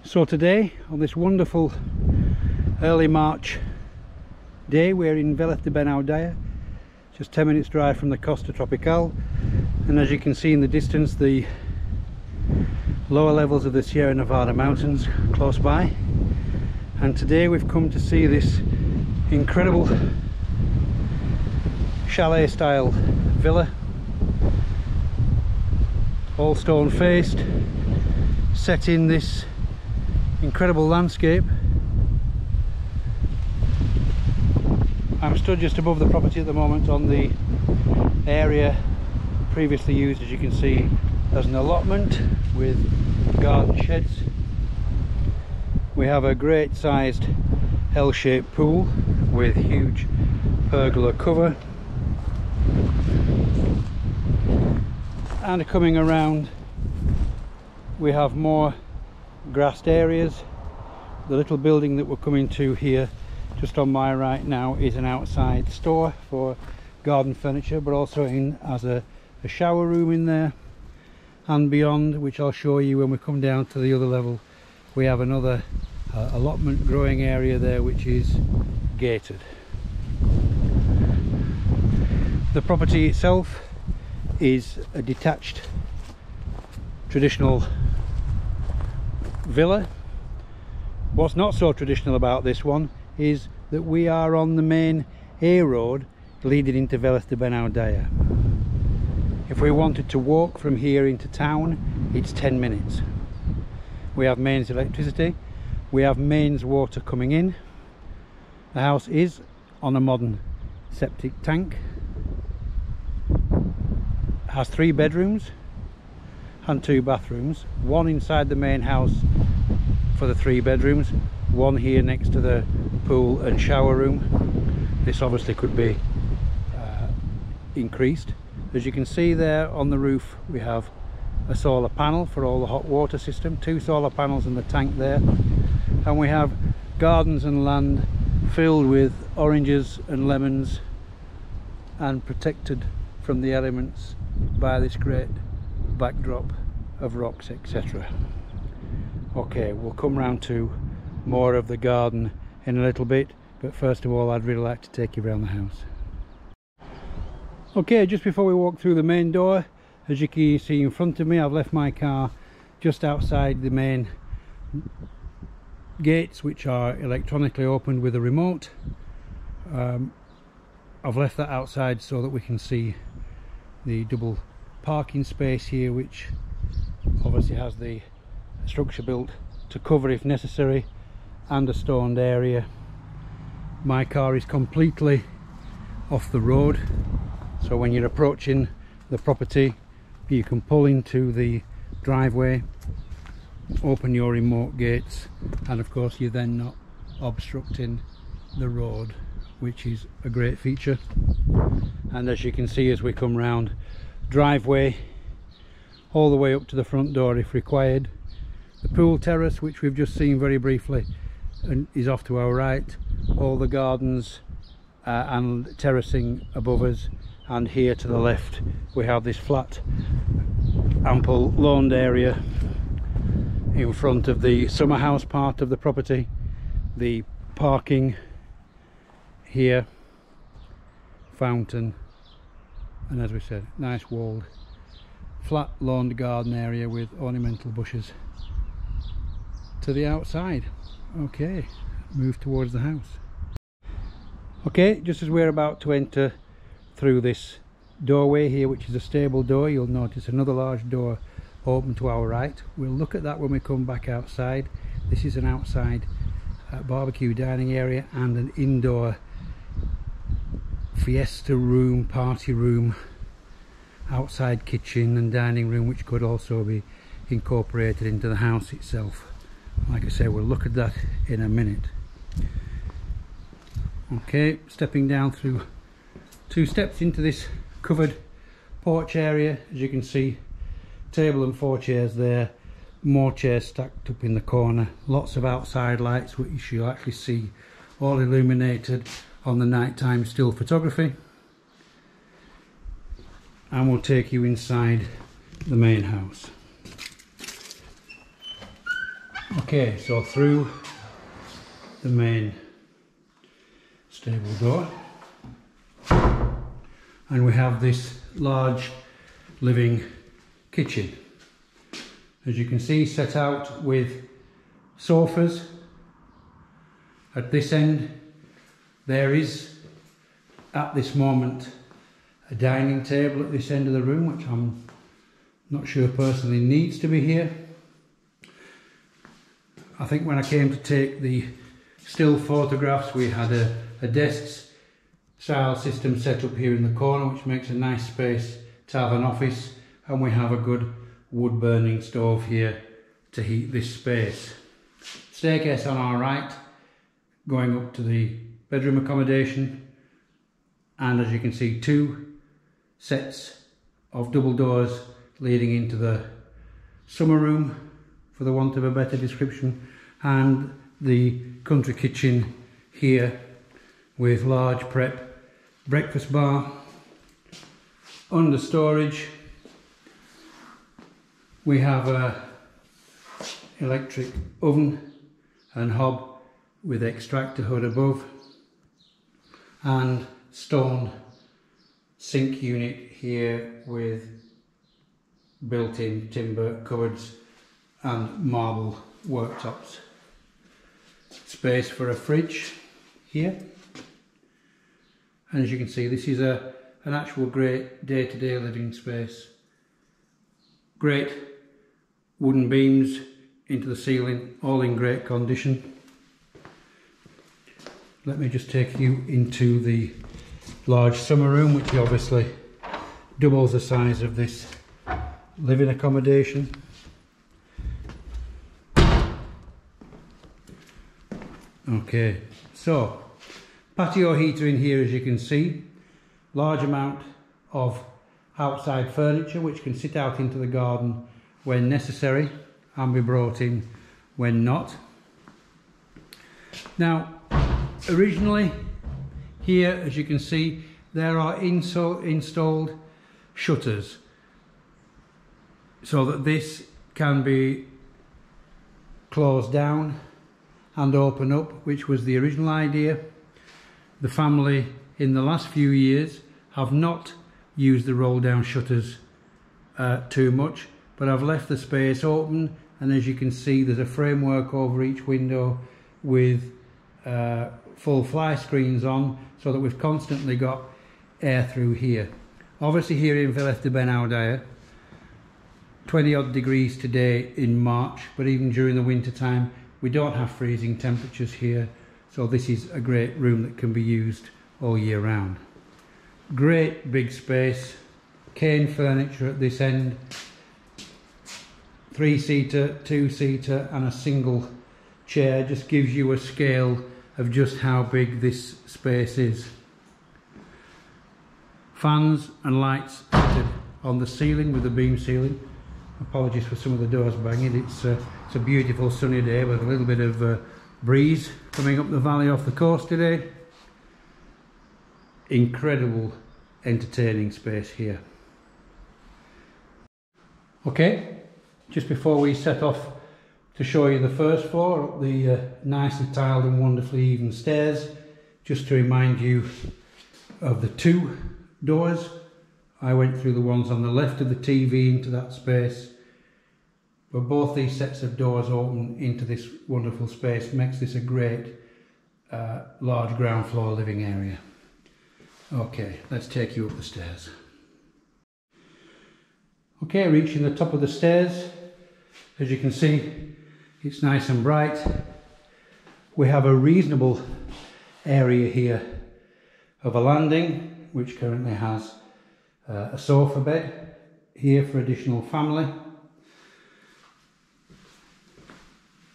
So today, on this wonderful early March day, we're in Velez de Benaudalla, just 10 minutes drive from the Costa Tropical, and as you can see in the distance, the lower levels of the Sierra Nevada mountains close by. And today we've come to see this incredible chalet style villa, all stone faced, set in this incredible landscape. I'm stood just above the property at the moment on the area previously used, as you can see, as an allotment with garden sheds. We have a great sized L-shaped pool with huge pergola cover, and coming around we have more grassed areas. The little building that we're coming to here just on my right now is an outside store for garden furniture, but also as a shower room in there. And beyond, which I'll show you when we come down to the other level, we have another allotment growing area there, which is gated. The property itself is a detached traditional villa. What's not so traditional about this one is that we are on the main A road leading into Velez de Benaudalla. If we wanted to walk from here into town, it's 10 minutes. We have mains electricity, we have mains water coming in. The house is on a modern septic tank, has 3 bedrooms and 2 bathrooms, one inside the main house for the 3 bedrooms, one here next to the pool and shower room. This obviously could be increased. As you can see there on the roof, we have a solar panel for all the hot water system, 2 solar panels in the tank there, and we have gardens and land filled with oranges and lemons and protected from the elements by this great backdrop of rocks, etc. Okay, we'll come round to more of the garden in a little bit, but first of all I'd really like to take you around the house. Okay, just before we walk through the main door, as you can see in front of me, I've left my car just outside the main gates, which are electronically opened with a remote. I've left that outside so that we can see the double parking space here, which obviously has the structure built to cover if necessary, and a stoned area. My car is completely off the road, so when you're approaching the property you can pull into the driveway, open your remote gates, and of course you're then not obstructing the road, which is a great feature. And as you can see, as we come round, driveway all the way up to the front door if required. The pool terrace, which we've just seen very briefly, is off to our right. All the gardens and terracing above us, and here to the left we have this flat ample lawned area in front of the summer house part of the property. The parking here, fountain, and as we said, nice walled flat lawned garden area with ornamental bushes to the outside. Okay, move towards the house. Okay, just as we're about to enter through this doorway here, which is a stable door, you'll notice another large door open to our right. We'll look at that when we come back outside. This is an outside barbecue dining area and an indoor fiesta room, party room, outside kitchen and dining room, which could also be incorporated into the house itself. Like I say, we'll look at that in a minute. Okay, stepping down through 2 steps into this covered porch area. As you can see, table and 4 chairs there, more chairs stacked up in the corner, lots of outside lights which you'll actually see all illuminated on the nighttime still photography. And we'll take you inside the main house. Okay, so through the main stable door, and we have this large living kitchen, as you can see, set out with sofas. At this end there is, at this moment, a dining table at this end of the room, which I'm not sure personally needs to be here. I think when I came to take the still photographs, we had a desk style system set up here in the corner, which makes a nice space to have an office, and we have a good wood burning stove here to heat this space. Staircase on our right going up to the bedroom accommodation, and as you can see, two sets of double doors leading into the summer room, for the want of a better description, and the country kitchen here with large prep breakfast bar. Under storage we have a electric oven and hob with extractor hood above, and stone sink unit here with built-in timber cupboards and marble worktops. Space for a fridge here, and as you can see, this is an actual great day-to-day living space. Great wooden beams into the ceiling, all in great condition. Let me just take you into the large summer room, which obviously doubles the size of this living accommodation. Okay, so patio heater in here, as you can see. Large amount of outside furniture which can sit out into the garden when necessary and be brought in when not. Now, originally here, as you can see, there are installed shutters so that this can be closed down and open up, which was the original idea. The family in the last few years have not used the roll down shutters too much, but I've left the space open, and as you can see, there's a framework over each window with full fly screens on, so that we've constantly got air through here. Obviously here in Velez de Benaudalla, 20 odd degrees today in March, but even during the winter time we don't have freezing temperatures here, so this is a great room that can be used all year round. Great big space, cane furniture at this end, 3-seater, 2-seater and a single chair. Just gives you a scale of just how big this space is. Fans and lights fitted on the ceiling with the beam ceiling. Apologies for some of the doors banging. It's a beautiful sunny day with a little bit of breeze coming up the valley off the coast today. Incredible entertaining space here. Okay, just before we set off to show you the first floor, up the nicely tiled and wonderfully even stairs, just to remind you of the two doors. I went through the ones on the left of the TV into that space, but both these sets of doors open into this wonderful space. Makes this a great large ground floor living area. Okay, let's take you up the stairs. Okay, reaching the top of the stairs, as you can see, it's nice and bright. We have a reasonable area here of a landing, which currently has a sofa bed here for additional family.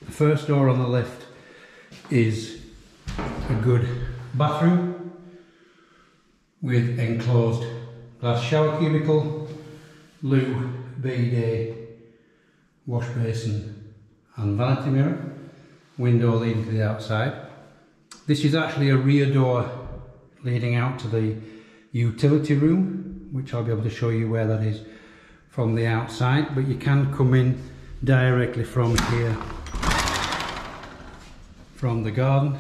The first door on the left is a good bathroom with enclosed glass shower cubicle, loo, bidet, wash basin and vanity mirror, window leading to the outside. This is actually a rear door leading out to the utility room, which I'll be able to show you where that is from the outside, but you can come in directly from here from the garden.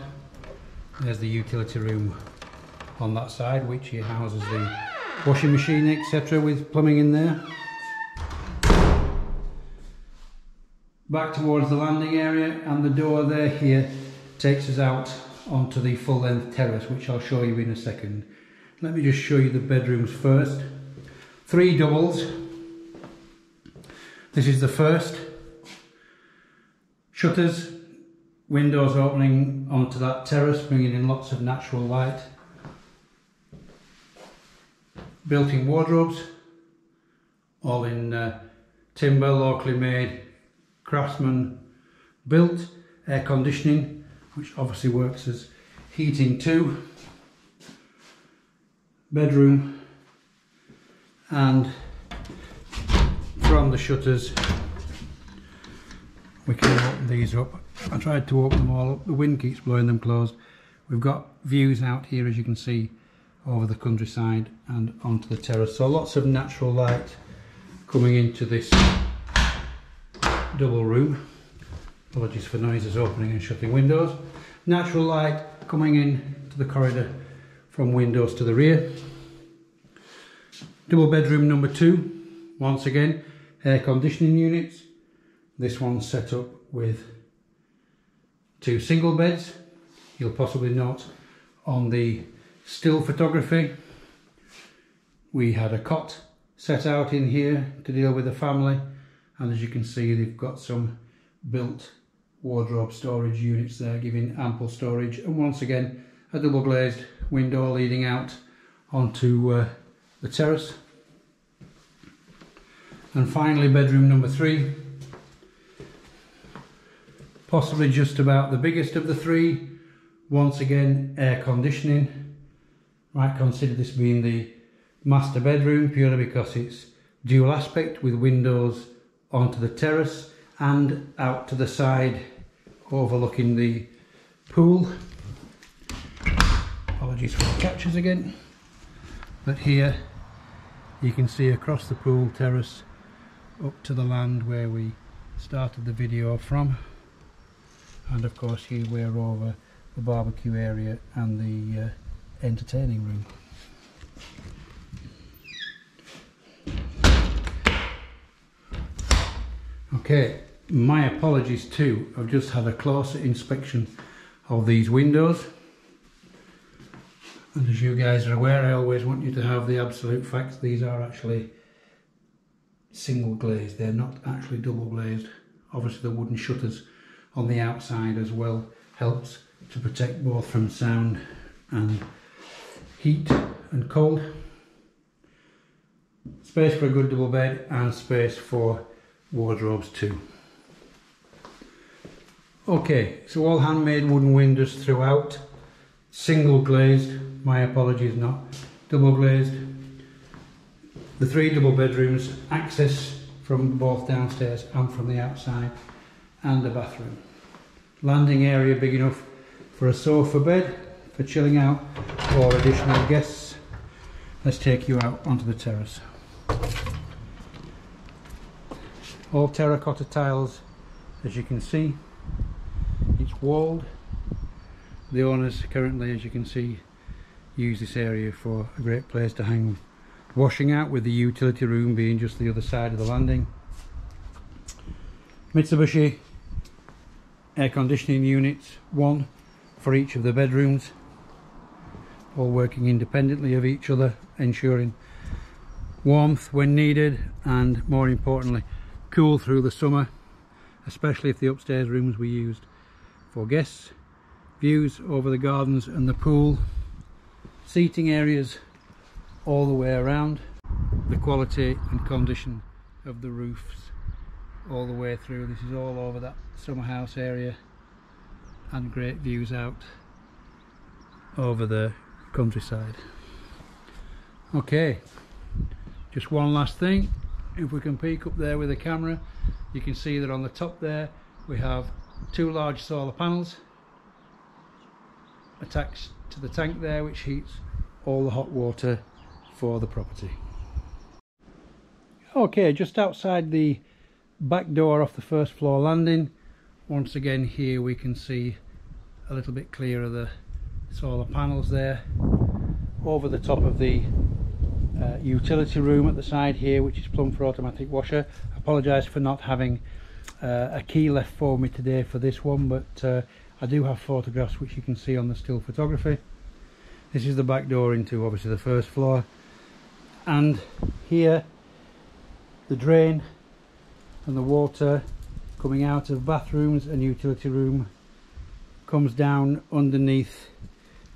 There's the utility room on that side, which here houses the washing machine, etc., with plumbing in there. Back towards the landing area, and the door there here takes us out onto the full length terrace, which I'll show you in a second. Let me just show you the bedrooms first. 3 doubles. This is the first. Shutters, windows opening onto that terrace, bringing in lots of natural light. Built-in wardrobes, all in timber, locally made, craftsman built. Air conditioning, which obviously works as heating too. Bedroom, and from the shutters we can open these up. I tried to open them all up, the wind keeps blowing them closed. We've got views out here, as you can see, over the countryside and onto the terrace, so lots of natural light coming into this double room. Apologies for noises opening and shutting windows. Natural light coming in to the corridor from windows to the rear. Double bedroom number 2, once again air conditioning units. This one's set up with 2 single beds. You'll possibly note on the still photography we had a cot set out in here to deal with the family, and as you can see they've got some built wardrobe storage units there, giving ample storage, and once again a double glazed window leading out onto the terrace. And finally bedroom number 3, possibly just about the biggest of the 3. Once again air conditioning. Might consider this being the master bedroom purely because it's dual aspect with windows onto the terrace and out to the side overlooking the pool. Apologies for the catches again, but here you can see across the pool terrace up to the land where we started the video from, and of course here we're over the barbecue area and the entertaining room. Okay, my apologies too, I've just had a closer inspection of these windows, and as you guys are aware I always want you to have the absolute facts. These are actually single glazed, they're not actually double glazed. Obviously the wooden shutters on the outside as well helps to protect both from sound and heat and cold. Space for a good double bed and space for wardrobes too. Okay, so all handmade wooden windows throughout, single glazed, my apologies, not double glazed. The 3 double bedrooms, access from both downstairs and from the outside, and a bathroom. Landing area big enough for a sofa bed for chilling out or additional guests. Let's take you out onto the terrace. All terracotta tiles, as you can see. It's walled. The owners currently, as you can see, use this area for a great place to hang washing out, with the utility room being just the other side of the landing. Mitsubishi air conditioning units, 1 for each of the bedrooms, all working independently of each other, ensuring warmth when needed and, more importantly, cool through the summer, especially if the upstairs rooms were used for guests. Views over the gardens and the pool. Seating areas all the way around. The quality and condition of the roofs all the way through. This is all over that summer house area, and great views out over the countryside. Okay, just one last thing. If we can peek up there with the camera, you can see that on the top there we have 2 large solar panels attached to the tank there, which heats all the hot water for the property. Okay, just outside the back door off the first floor landing, once again here we can see a little bit clear of the solar panels there. Over the top of the utility room at the side here, which is plumbed for automatic washer. I apologise for not having a key left for me today for this one, but I do have photographs which you can see on the still photography. This is the back door into obviously the first floor, and here the drain and the water coming out of bathrooms and utility room comes down underneath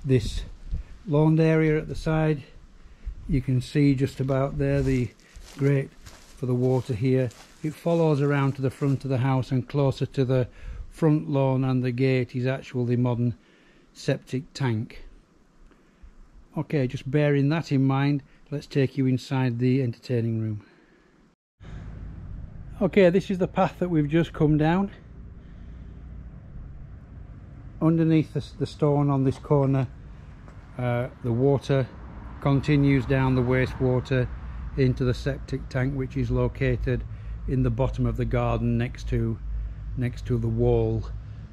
this lawned area at the side. You can see just about there the grate for the water here. It follows around to the front of the house, and closer to the front lawn and the gate is actually the modern septic tank. Okay, just bearing that in mind, let's take you inside the entertaining room. Okay, this is the path that we've just come down. Underneath the stone on this corner, the water continues down the wastewater into the septic tank, which is located in the bottom of the garden next to the wall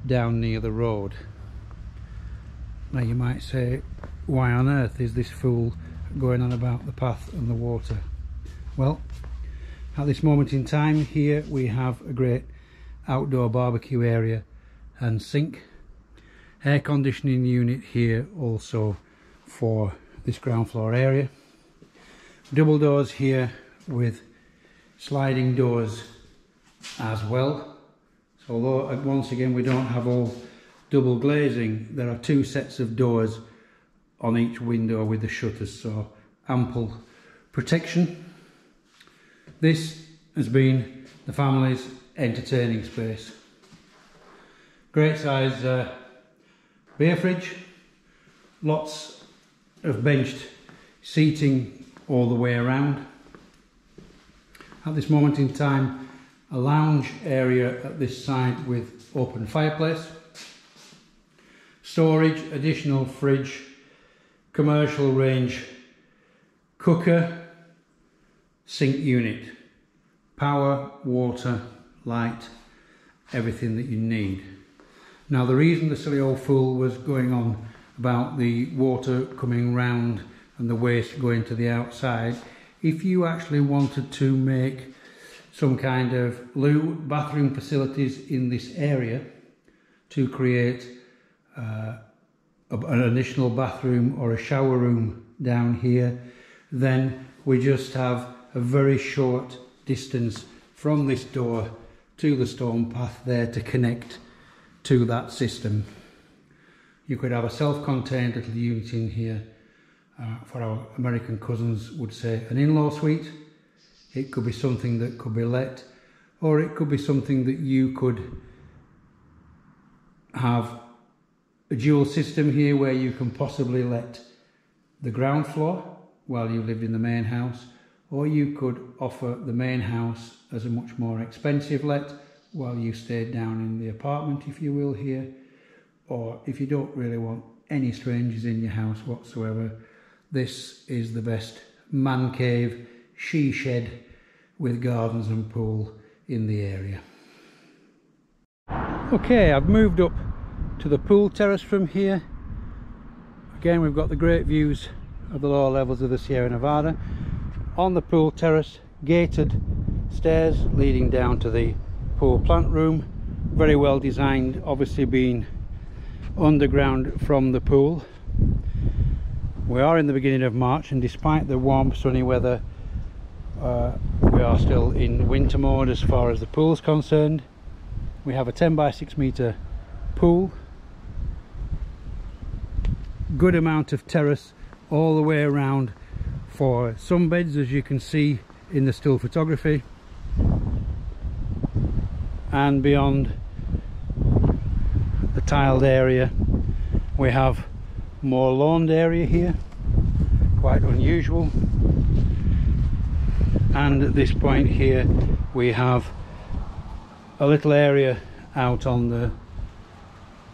down near the road. Now you might say, why on earth is this fool going on about the path and the water? Well, at this moment in time here we have a great outdoor barbecue area and sink. Air conditioning unit here also for this ground floor area. Double doors here with sliding doors as well. So although once again we don't have all double glazing, there are two sets of doors on each window with the shutters, so ample protection. This has been the family's entertaining space. Great size beer fridge, lots of benched seating all the way around. At this moment in time, a lounge area at this side with open fireplace, storage, additional fridge, commercial range cooker, sink unit, power, water, light, everything that you need. Now the reason the silly old fool was going on about the water coming round and the waste going to the outside, if you actually wanted to make some kind of loo bathroom facilities in this area to create an additional bathroom or a shower room down here, then we just have a very short distance from this door to the stone path there to connect to that system. You could have a self-contained little unit in here, for our American cousins would say an in-law suite. It could be something that could be let, or it could be something that you could have a dual system here where you can possibly let the ground floor while you lived in the main house, or you could offer the main house as a much more expensive let while you stayed down in the apartment, if you will, here. Or if you don't really want any strangers in your house whatsoever, this is the best man cave, she shed with gardens and pool in the area. Okay, I've moved up to the pool terrace from here. Again, we've got the great views of the lower levels of the Sierra Nevada. On the pool terrace, gated stairs leading down to the pool plant room. Very well designed, obviously being underground from the pool. We are in the beginning of March, and despite the warm sunny weather, we are still in winter mode as far as the pool is concerned. We have a 10 by 6 meter pool, good amount of terrace all the way around for sunbeds, as you can see in the still photography, and beyond the tiled area we have more lawned area here, quite unusual. And at this point here we have a little area out on the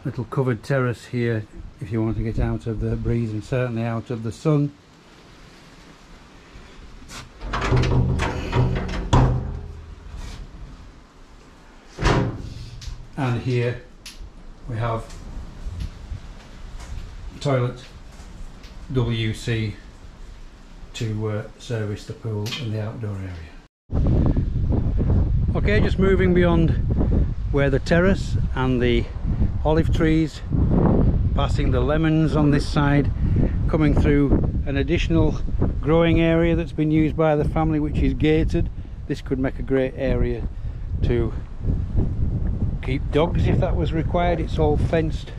little covered terrace here if you want to get out of the breeze and certainly out of the sun. And here we have toilet WC to service the pool and the outdoor area. Okay, just moving beyond where the terrace and the olive trees, passing the lemons on this side, coming through an additional growing area that's been used by the family, which is gated. This could make a great area to keep dogs if that was required. It's all fenced,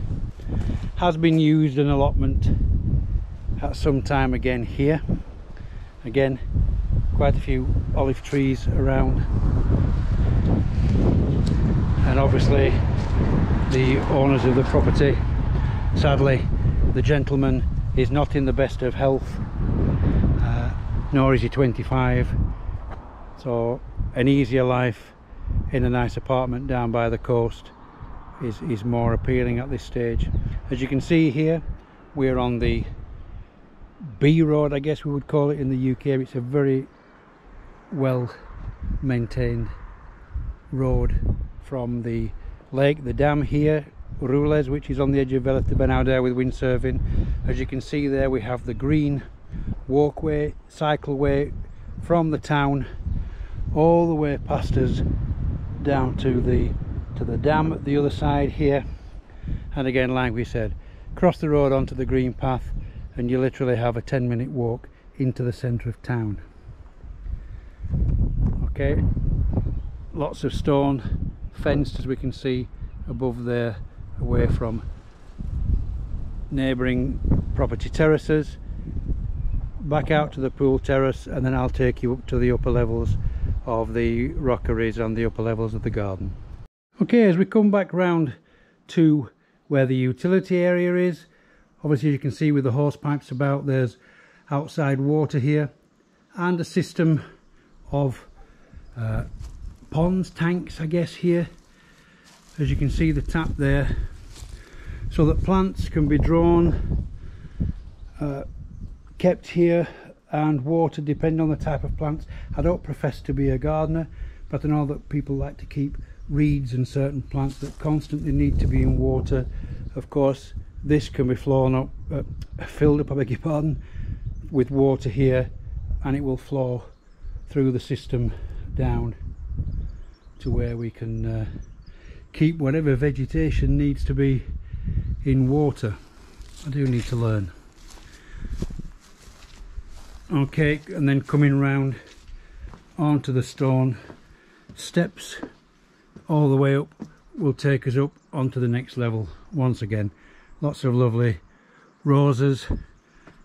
has been used an allotment at some time again here. Again, quite a few olive trees around, and obviously the owners of the property, sadly the gentleman is not in the best of health, nor is he 25, so an easier life in a nice apartment down by the coast is more appealing at this stage. As you can see here, we're on the B road, I guess we would call it in the UK. It's a very well maintained road from the lake, the dam here, Velez, which is on the edge of Velez de Benaudalla with windsurfing. As you can see there, we have the green walkway, cycleway from the town all the way past us down to the dam at the other side here, and again, like we said, cross the road onto the green path and you literally have a 10-minute walk into the centre of town. Okay, lots of stone, fenced as we can see above there, away from neighbouring property terraces, back out to the pool terrace, and then I'll take you up to the upper levels of the rockeries and the upper levels of the garden. Okay, as we come back round to where the utility area is, obviously you can see with the hose pipes about, there's outside water here and a system of ponds, tanks I guess here. As you can see, the tap there, so that plants can be drawn, kept here and watered depending on the type of plants. I don't profess to be a gardener, but I know that people like to keep reeds and certain plants that constantly need to be in water. Of course, this can be filled up, I beg your pardon, with water here, and it will flow through the system down to where we can keep whatever vegetation needs to be in water. I do need to learn. Okay, and then coming round onto the stone steps all the way up will take us up onto the next level. Once again, lots of lovely roses,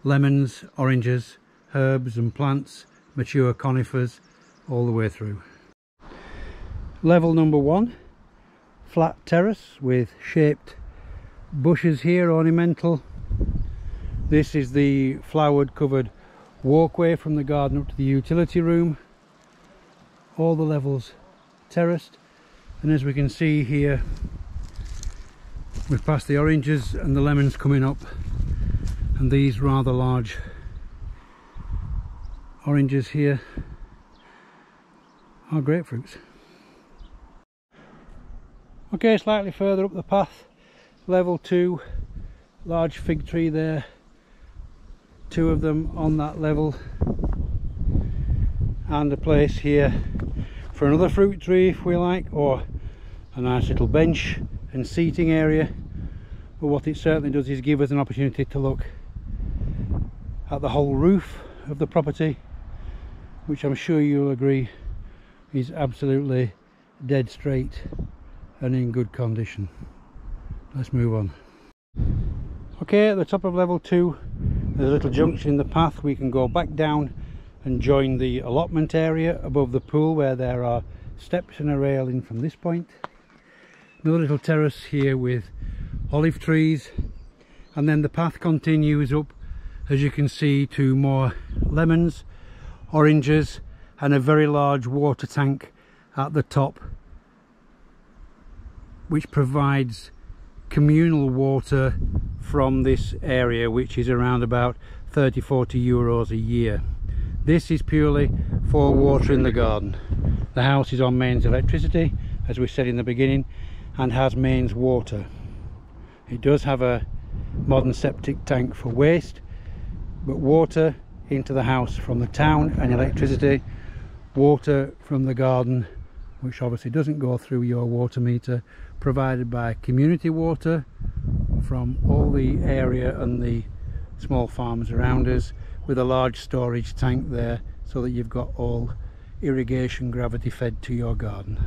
lemons, oranges, herbs and plants, mature conifers all the way through. Level number 1, flat terrace with shaped bushes here, ornamental. This is the flowered covered walkway from the garden up to the utility room. All the levels terraced, and as we can see here, we've passed the oranges and the lemons coming up, and these rather large oranges here are grapefruits. Okay, slightly further up the path, level 2, large fig tree there, 2 of them on that level, and a place here for another fruit tree if we like, or a nice little bench and seating area. But what it certainly does is give us an opportunity to look at the whole roof of the property, which I'm sure you'll agree is absolutely dead straight and in good condition. Let's move on. Okay, at the top of level 2 there's a little junction in the path. We can go back down and join the allotment area above the pool, where there are steps and a rail in from this point. Another little terrace here with olive trees, and then the path continues up, as you can see, to more lemons, oranges, and a very large water tank at the top, which provides communal water from this area, which is around about 30–40 euros a year. This is purely for watering the garden. The house is on mains electricity, as we said in the beginning, and has mains water. It does have a modern septic tank for waste, but water into the house from the town, and electricity, water from the garden, which obviously doesn't go through your water meter, provided by community water from all the area and the small farms around us, with a large storage tank there so that you've got all irrigation gravity fed to your garden.